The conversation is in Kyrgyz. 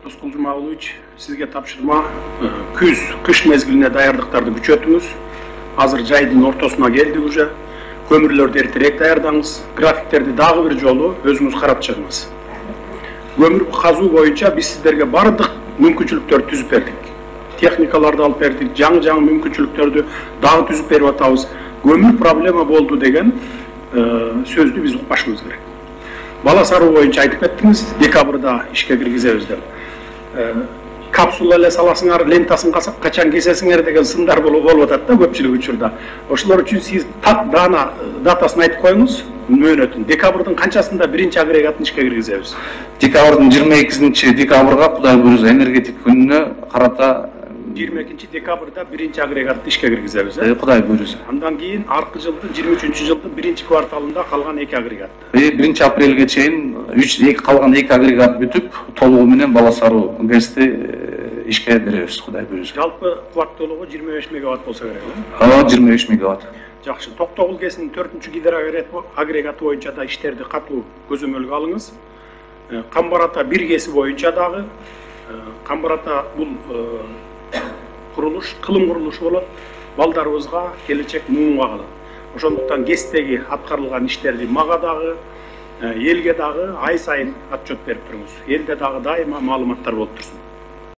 Тоскул Жумагулович, sizge tapşırma küz, kış mezgiline dayardıklardı küçötünüz. Hazır jaydın ortasına geldi уже. Kömürlerdi erterek dayardаңыз. Grafiklerdi dağı bir jolu özünüz karap çıkınız. Kömür kazуу boyunca biz sizlerge bardıq mümkünçülükler tüzüp berdik. Texnikalarda alıp berdik, жаңы mümkünçülüklerdi dağı tüzüp berip atabız. Kömür problema boldu degen sözdü biz uqbaşımız gerek. Bala sarı boyunca aytıp ettiniz, dekabrda işe kirgizebиz деп. Kapsula ile salasыңар, lentaсын kaçan kesesіңер деген сындар болуп атат да көпчүлүк учурда. Ошолор үчүн сиз так датасын айтып коюңуз, мөөнөтүн. Декабрдын канчасында биринчи агрегатын ишке киргизебиз? Декабрдын 22-декабрга Кудай буйрса энергетик күнүнө карата 22 декабрда биринчи агрегатты ишке киргизебиз. Кудай буйрса. Андан кийин аркы жылдын 23-жылдын биринчи кварталында калган 2 агрегатты. 1-апрелге чейин калган 2 агрегат бүтүп, толугу менен Бала Саруу ГЭСти ишке беребиз, Кудай буйрса. Жалпы кубаттуулугу 25 мегаватт болсо керек, э? 25 мегаватт. Жакшы. Токтогул ГЭСинин 4-чү гидро агрегаты боюнча да иштерди катуу көзөмөлгө алыңыз. Камбар-Ата 1 ГЭСи боюнча дагы Камбар-Ата бул курулуш, кылым курулушу болот. Балдарыбызга келечек муунга калат. Ошондуктан ГЭСтеги аткарылган иштерди мага дагы, элге дагы ай сайын отчет берип туруңуз. Элде дагы дайыма маалыматтар болуп турсун.